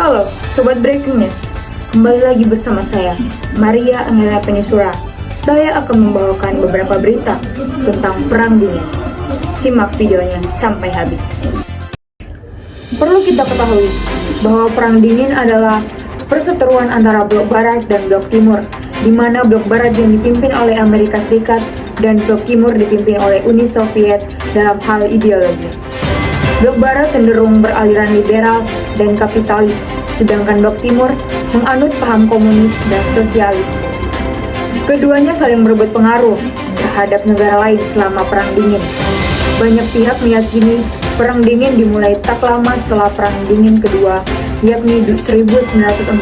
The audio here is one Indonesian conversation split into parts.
Halo, Sobat Breaking News. Kembali lagi bersama saya, Maria Angela Penisura. Saya akan membawakan beberapa berita tentang Perang Dingin. Simak videonya sampai habis. Perlu kita ketahui bahwa Perang Dingin adalah perseteruan antara Blok Barat dan Blok Timur, di mana Blok Barat yang dipimpin oleh Amerika Serikat dan Blok Timur dipimpin oleh Uni Soviet dalam hal ideologi. Blok Barat cenderung beraliran liberal dan kapitalis, sedangkan Blok Timur menganut paham komunis dan sosialis. Keduanya saling berebut pengaruh terhadap negara lain selama Perang Dingin. Banyak pihak meyakini Perang Dingin dimulai tak lama setelah Perang Dingin Kedua, yakni 1947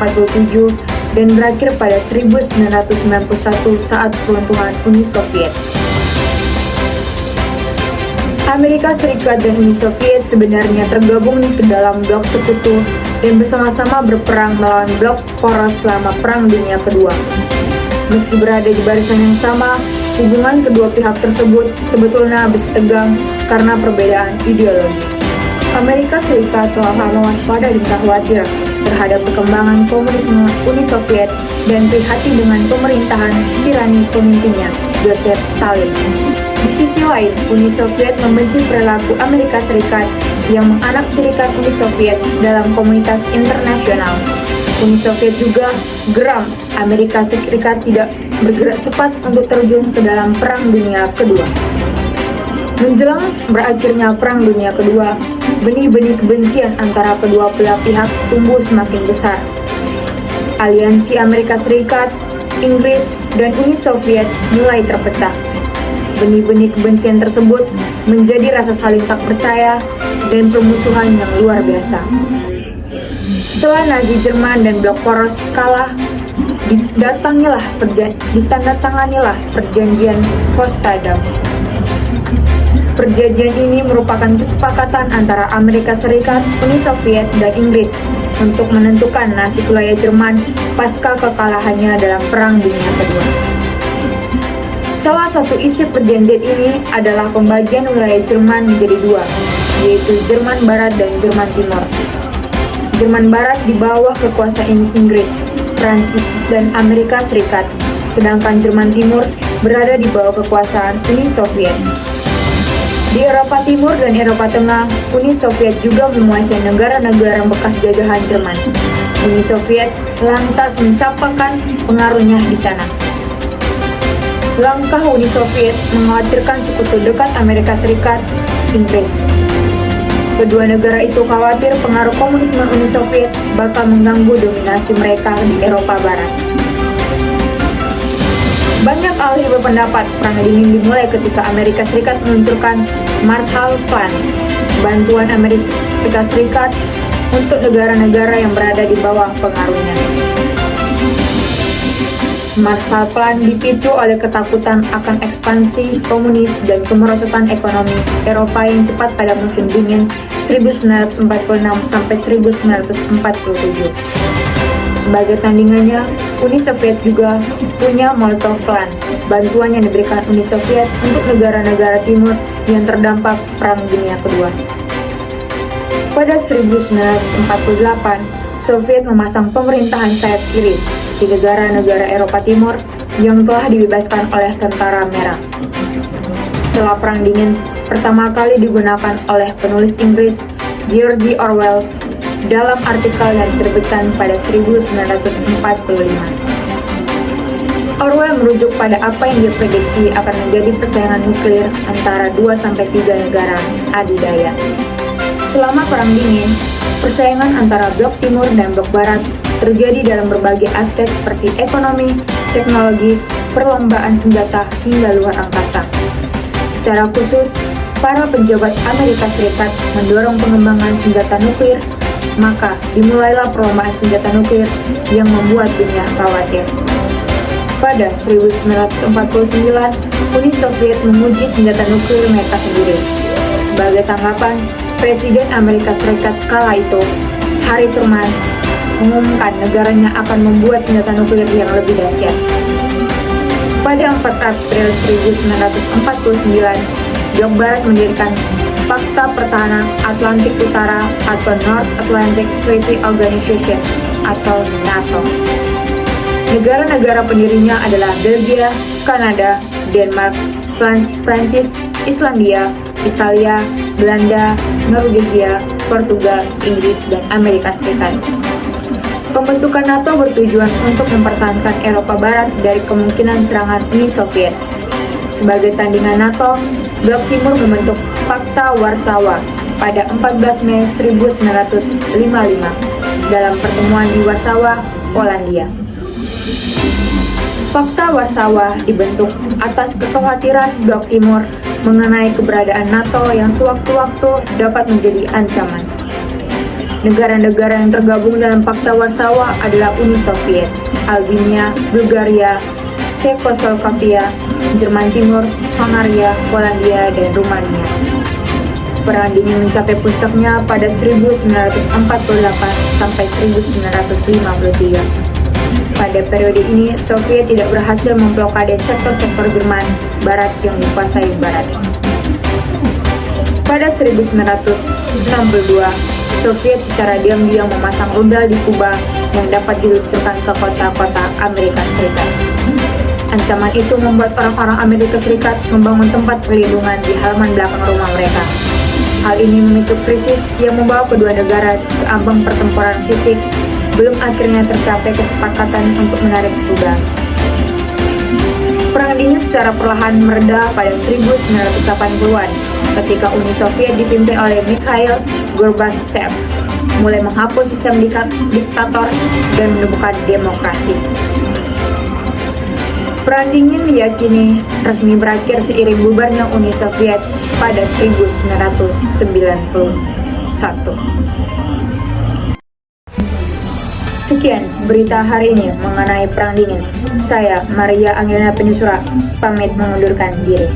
dan berakhir pada 1991 saat peruntuhan Uni Soviet. Amerika Serikat dan Uni Soviet sebenarnya tergabung ke dalam blok sekutu dan bersama-sama berperang melawan blok poros selama Perang Dunia Kedua. Meski berada di barisan yang sama, hubungan kedua pihak tersebut sebetulnya masih tegang karena perbedaan ideologi. Amerika Serikat telah lama waspada dan khawatir terhadap perkembangan komunisme Uni Soviet dan prihatin dengan pemerintahan tirani pemimpinnya, Joseph Stalin. Di sisi lain, Uni Soviet membenci perilaku Amerika Serikat yang menganaktirikan Uni Soviet dalam komunitas internasional. Uni Soviet juga geram Amerika Serikat tidak bergerak cepat untuk terjun ke dalam Perang Dunia Kedua. Menjelang berakhirnya Perang Dunia Kedua, benih-benih kebencian antara kedua belah pihak tumbuh semakin besar. Aliansi Amerika Serikat, Inggris, dan Uni Soviet mulai terpecah. Benih-benih kebencian tersebut menjadi rasa saling tak percaya dan permusuhan yang luar biasa. Setelah Nazi Jerman dan Blok Poros kalah, ditandatanganilah perjanjian Potsdam. Perjanjian ini merupakan kesepakatan antara Amerika Serikat, Uni Soviet, dan Inggris untuk menentukan nasib wilayah Jerman pasca kekalahannya dalam Perang Dunia Kedua. Salah satu isi perjanjian ini adalah pembagian wilayah Jerman menjadi dua, yaitu Jerman Barat dan Jerman Timur. Jerman Barat di bawah kekuasaan Inggris, Prancis, dan Amerika Serikat, sedangkan Jerman Timur berada di bawah kekuasaan Uni Soviet. Di Eropa Timur dan Eropa Tengah, Uni Soviet juga menguasai negara-negara bekas jajahan Jerman. Uni Soviet lantas mencapakan pengaruhnya di sana. Langkah Uni Soviet mengkhawatirkan sekutu dekat Amerika Serikat, Inggris. Kedua negara itu khawatir pengaruh komunisme Uni Soviet bakal mengganggu dominasi mereka di Eropa Barat. Banyak ahli berpendapat Perang Dingin dimulai ketika Amerika Serikat meluncurkan Marshall Plan, bantuan Amerika Serikat untuk negara-negara yang berada di bawah pengaruhnya. Marshall Plan dipicu oleh ketakutan akan ekspansi komunis dan kemerosotan ekonomi Eropa yang cepat pada musim dingin 1946 sampai 1947. Sebagai tandingannya, Uni Soviet juga punya Molotov Plan, bantuan yang diberikan Uni Soviet untuk negara-negara timur yang terdampak Perang Dunia Kedua. Pada 1948, Soviet memasang pemerintahan sayap kiri di negara-negara Eropa Timur yang telah dibebaskan oleh Tentara Merah. Setelah Perang Dingin pertama kali digunakan oleh penulis Inggris George Orwell dalam artikel yang diterbitkan pada 1945. Orwell merujuk pada apa yang dia prediksi akan menjadi persaingan nuklir antara 2-3 negara adidaya. Selama Perang Dingin, persaingan antara Blok Timur dan Blok Barat terjadi dalam berbagai aspek seperti ekonomi, teknologi, perlombaan senjata, hingga luar angkasa. Secara khusus, para pejabat Amerika Serikat mendorong pengembangan senjata nuklir, maka dimulailah perlombaan senjata nuklir yang membuat dunia khawatir. Pada 1949, Uni Soviet menguji senjata nuklir mereka sendiri. Sebagai tanggapan, Presiden Amerika Serikat kala itu, Harry Truman, mengumumkan negaranya akan membuat senjata nuklir yang lebih dahsyat. Pada 4 April 1949, Blok Barat mendirikan Fakta Pertahanan Atlantik Utara atau North Atlantic Treaty Organization atau NATO. Negara-negara pendirinya adalah Belgia, Kanada, Denmark, Prancis, Islandia, Italia, Belanda, Norwegia, Portugal, Inggris, dan Amerika Serikat. Pembentukan NATO bertujuan untuk mempertahankan Eropa Barat dari kemungkinan serangan Uni Soviet. Sebagai tandingan NATO, Blok Timur membentuk Fakta Warsawa pada 14 Mei 1955 dalam pertemuan di Warsawa, Polandia. Fakta Warsawa dibentuk atas kekhawatiran Blok Timur mengenai keberadaan NATO yang sewaktu-waktu dapat menjadi ancaman. Negara-negara yang tergabung dalam Fakta Warsawa adalah Uni Soviet, Albania, Bulgaria, Cekoslovakia, Jerman Timur, Hungaria, Polandia, dan Rumania. Perang dingin mencapai puncaknya pada 1948 sampai 1953. Pada periode ini, Soviet tidak berhasil memblokade sektor-sektor Jerman Barat yang dikuasai Barat. Pada 1962, Soviet secara diam-diam memasang rudal di Kuba yang dapat diluncurkan ke kota-kota Amerika Serikat. Ancaman itu membuat orang-orang Amerika Serikat membangun tempat perlindungan di halaman belakang rumah mereka. Hal ini memicu krisis yang membawa kedua negara ke ambang pertempuran fisik, belum akhirnya tercapai kesepakatan untuk menarik rudal. Perang dingin secara perlahan mereda pada 1980-an ketika Uni Soviet dipimpin oleh Mikhail Gorbachev mulai menghapus sistem diktator dan menemukan demokrasi. Perang dingin diyakini resmi berakhir seiring bubarnya Uni Soviet pada 1991. Sekian berita hari ini mengenai Perang Dingin. Saya, Maria Angelina Penyusura, pamit mengundurkan diri.